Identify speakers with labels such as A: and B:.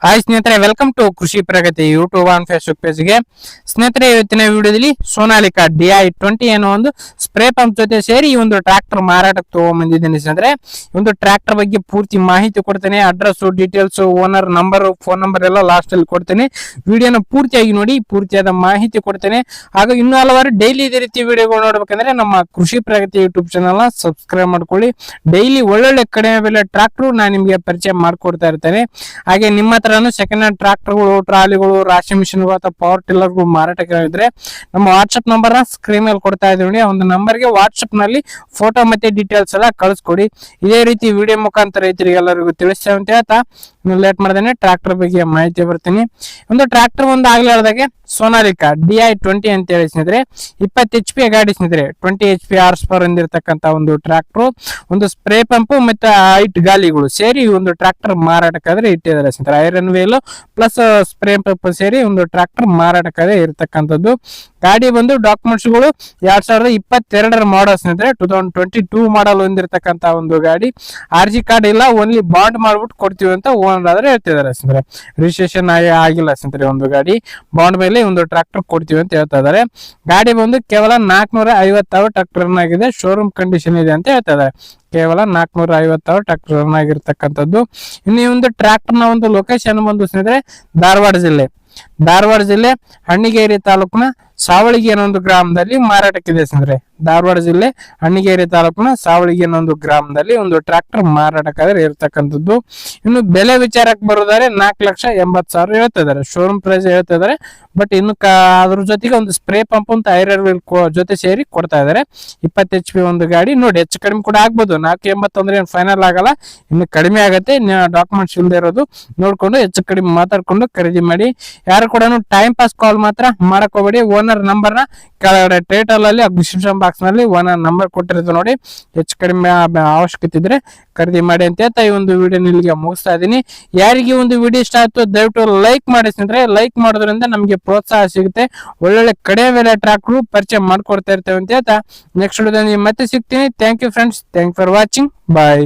A: Hi ಸ್ನೇಹಿತರೆ, welcome to ಕೃಷಿ ಪ್ರಗತಿ YouTube on Facebook ಪೇಜ್ಗೆ. ಸ್ನೇಹಿತರೆ, ಇವತ್ತಿನ ವಿಡಿಯೋದಲ್ಲಿ ಸೋನಾಲಿಕಾ DI-20 ಅನ್ನೋ ಒಂದು ಸ್ಪ್ರೇ ಪಂಪ್ ಜೊತೆ ಸೇರಿ ಈ ಒಂದು ಟ್ರಾಕ್ಟರ್ ಮಾರಾಟಕ್ಕೆ ತಗೊಂಡ್ಬಂದಿದ್ದೀನಿ. ಸ್ನೇಹಿತರೆ, ಈ ಒಂದು ಟ್ರಾಕ್ಟರ್ ಬಗ್ಗೆ ಪೂರ್ತಿ ಮಾಹಿತಿ ಕೊಡ್ತೇನೆ. Address, details, owner number, phone number ಎಲ್ಲ ಲಾಸ್ಟ್ ಅಲ್ಲಿ ಕೊಡ್ತೇನೆ. ವಿಡಿಯೋನ ಪೂರ್ತಿಯಾಗಿ ನೋಡಿ, ಪೂರ್ತಿಯಾದ ಮಾಹಿತಿ ಕೊಡ್ತೇನೆ. ಹಾಗೂ ಇನ್ನೂ ಹಲವಾರು ಡೈಲಿ ಇದೇ ರೀತಿ ವಿಡಿಯೋಗಳು ನೋಡ್ಬೇಕಂದ್ರೆ ನಮ್ಮ ಕೃಷಿ ಪ್ರಗತಿ ಯೂಟ್ಯೂಬ್ ಚಾನಲ್ ನ ಸಬ್ಸ್ಕ್ರೈಬ್ ಮಾಡ್ಕೊಳ್ಳಿ. ಡೈಲಿ ಒಳ್ಳೊಳ್ಳೆ ಕಡಿಮೆ ಬೆಲೆ ಟ್ರಾಕ್ಟರ್ ನಾನು ನಿಮಗೆ ಪರಿಚಯ ಮಾಡ್ಕೊಡ್ತಾ ಇರ್ತೇನೆ. ಹಾಗೆ ನಿಮ್ಮ ಹತ್ರನು ಸೆಕೆಂಡ್ ಹ್ಯಾಂಡ್ ಟ್ರಾಕ್ಟರ್ಗಳು, ಟ್ರಾಲಿಗಳು, ರಾಶಿ ಮಿಷಿನ್ಗಳು ಅಥವಾ ಪವರ್ ಟಿಲ್ಲರ್ಗಳು ಮಾರಾಟಕ್ಕೆ ಇದ್ರೆ ನಮ್ಮ ವಾಟ್ಸ್ಆಪ್ ನಂಬರ್ ನ ಸ್ಕ್ರೀನ್ ಮೇಲೆ ಕೊಡ್ತಾ ಇದೀವಿ. ಆ ಒಂದು ನಂಬರ್ಗೆ ವಾಟ್ಸ್ಆಪ್ ನಲ್ಲಿ ಫೋಟೋ ಮತ್ತೆ ಡೀಟೇಲ್ಸ್ ಎಲ್ಲ ಕಳಿಸ್ಕೊಡಿ. ಇದೇ ರೀತಿ ವಿಡಿಯೋ ಮುಖಾಂತರ ರೈತರಿಗೆ ಎಲ್ಲರಿಗೂ ತಿಳಿಸ್ತೇವೆ ಅಂತ ಹೇಳ್ತಾ ಲೇಟ್ ಮಾಡ್ದೇನೆ ಟ್ರಾಕ್ಟರ್ ಬಗ್ಗೆ ಮಾಹಿತಿ ಬರ್ತೀನಿ. ಒಂದು ಟ್ರಾಕ್ಟರ್ ಒಂದು ಆಗ್ಲೇ ಹೇಳಿದಾಗೆ ಸೋನಾಲಿಕಾ DI-20 ಅಂತ ಹೇಳಿ ಸ್ನೇಹಿತರೆ, 20 HP ಗಾಡಿ ಸ್ನೇಹಿತರೆ, 20 HP ಹಾರ್ಸ್ ಪವರ್ ಹೊಂದಿರತಕ್ಕಂತ ಒಂದು ಟ್ರಾಕ್ಟರ್, ಒಂದು ಸ್ಪ್ರೇ ಪಂಪ್ ಮತ್ತೆ ಹೈಟ್ ಗಾಲಿಗಳು ಸೇರಿ ಒಂದು ಟ್ರಾಕ್ಟರ್ ಮಾರಾಟಕ್ಕಾದ್ರೆ ಇಟ್ಟಿದ್ದಾರೆ ಸ್ನೇಹಿತರೆ. Iron wheel plus spray pump ಸೇರಿ ಒಂದು ಟ್ರಾಕ್ಟರ್ ಮಾರಾಟಕ್ಕಾದ್ರೆ ಇರತಕ್ಕಂಥದ್ದು. ಗಾಡಿ ಬಂದು ಡಾಕ್ಯುಮೆಂಟ್ಸ್ ಗಳು 2022 ಮಾಡಲ್ ಸ್ನೇಹಿತರೆ, 2022 ಮಾಡಲ್ ಹೊಂದಿರತಕ್ಕಂತ ಒಂದು ಗಾಡಿ. RG ಕಾರ್ಡ್ ಇಲ್ಲ, ಓನ್ಲಿ ಬಾಂಡ್ ಮಾಡ್ಬಿಟ್ಟು ಕೊಡ್ತೀವಿ ಅಂತ ಓನರ್ ಆದ್ರೆ ಹೇಳ್ತಿದ್ದಾರೆ ಸ್ನೇಹಿತರೆ. ರಿಜಿಸ್ಟ್ರೇಷನ್ ಆಗಿಲ್ಲ ಸ್ನೇಹಿತರೆ. ಒಂದು ಗಾಡಿ ಬಾಂಡ್ ಮೇಲೆ ಒಂದು ಟ್ರಾಕ್ಟರ್ ಕೊಡ್ತೀವಿ ಅಂತ ಹೇಳ್ತಾ ಇದಾರೆ. ಗಾಡಿ ಬಂದು ಕೇವಲ 450 ಟ್ರಾಕ್ಟರ್ ರನ್ ಆಗಿದೆ, ಶೋರೂಮ್ ಕಂಡೀಷನ್ ಇದೆ ಅಂತ ಹೇಳ್ತಾ ಇದಾರೆ. ಕೇವಲ 450 ಟ್ರಾಕ್ಟರ್ ರನ್ ಆಗಿರ್ತಕ್ಕಂಥದ್ದು. ಇನ್ನು ಈ ಒಂದು ಟ್ರಾಕ್ಟರ್ ನ ಒಂದು ಲೊಕೇಶನ್ ಬಂದು ಸ್ನೇಹಿತರೆ ಧಾರವಾಡ ಜಿಲ್ಲೆ ಹಣ್ಣಿಗೇರಿ ತಾಲೂಕಿನ ಸಾವಳಿಗೆ ಅನ್ನೋ ಒಂದು ಗ್ರಾಮದಲ್ಲಿ ಮಾರಾಟಕ್ಕಿದೆ ಸ್ನೇಹಿತರೆ. ಧಾರವಾಡ ಜಿಲ್ಲೆ ಹಣ್ಣಿಗೇರಿ ತಾಲೂಕಿನ ಸಾವಳಿಗೆ ಅನ್ನೋ ಒಂದು ಗ್ರಾಮದಲ್ಲಿ ಒಂದು ಟ್ರಾಕ್ಟರ್ ಮಾರಾಟಕ್ಕಾದ್ರೆ ಇರತಕ್ಕಂಥದ್ದು. ಇನ್ನು ಬೆಲೆ ವಿಚಾರಕ್ಕೆ ಬರೋದಾದ್ರೆ 4,80,000 ಹೇಳ್ತಾ ಇದಾರೆ, ಶೋರೂಮ್ ಪ್ರೈಸ್ ಹೇಳ್ತಾ ಇದಾರೆ. ಬಟ್ ಇನ್ನು ಅದ್ರ ಜೊತೆಗೆ ಒಂದು ಸ್ಪ್ರೇ ಪಂಪ್ ಅಂತ ಐರನ್ ವೀಲ್ ಜೊತೆ ಸೇರಿ ಕೊಡ್ತಾ ಇದಾರೆ. 20 HP ಒಂದು ಗಾಡಿ ನೋಡಿ, ಹೆಚ್ಚು ಕಡಿಮೆ ಕೂಡ ಆಗ್ಬೋದು. 480 ಅಂದ್ರೆ ಏನು ಫೈನಲ್ ಆಗಲ್ಲ, ಇನ್ನು ಕಡಿಮೆ ಆಗತ್ತೆ. ಡಾಕ್ಯುಮೆಂಟ್ಸ್ ಇಲ್ಲದೆ ಇರೋದು ನೋಡ್ಕೊಂಡು ಹೆಚ್ಚು ಕಡಿಮೆ ಮಾತಾಡ್ಕೊಂಡು ಖರೀದಿ ಮಾಡಿ. ಯಾರು ಕೂಡ ಟೈಮ್ ಪಾಸ್ ಕಾಲ್ ಮಾತ್ರ ಮಾಡಕ್ ಹೋಗ್ಬೇಡಿ. ಓನರ್ ನಂಬರ್ ನ ಕೆಳಗಡೆ ಟೈಟಲ್ ಅಲ್ಲಿ ಡಿಸ್ಕ್ರಿಪ್ಷನ್ ಬಾಕ್ಸ್ ನಲ್ಲಿ ಓನರ್ ನಂಬರ್ ಕೊಟ್ಟಿರೋದು ನೋಡಿ. ಹೆಚ್ಚು ಕಡಿಮೆ ಅವಶ್ಯಕತೆ ಇದ್ರೆ ಖರೀದಿ ಮಾಡಿ ಅಂತ ಹೇಳ್ತಾ ಈ ಒಂದು ವಿಡಿಯೋ ಇಲ್ಲಿಗೆ ಮುಗಿಸ್ತಾ ಇದೀನಿ. ಯಾರಿಗೆ ಒಂದು ವಿಡಿಯೋ ಇಷ್ಟ ಆಯ್ತು ದಯವಿಟ್ಟು ಲೈಕ್ ಮಾಡಿ ಸ್ನೇಹಿತರೆ. ಲೈಕ್ ಮಾಡೋದ್ರಿಂದ ನಮಗೆ ಪ್ರೋತ್ಸಾಹ ಸಿಗುತ್ತೆ. ಒಳ್ಳೊಳ್ಳೆ ಕಡಿಮೆ ಬೆಲೆ ಟ್ರಾಕ್ಟರ್ ಪರಿಚಯ ಮಾಡ್ಕೊಡ್ತಾ ಇರ್ತೇವೆ ಅಂತ ಹೇಳ್ತಾ ನೆಕ್ಸ್ಟ್ ವಿಡಿಯೋದಲ್ಲಿ ಮತ್ತೆ ಸಿಗ್ತೀನಿ. Thank you friends, thank for watching, bye.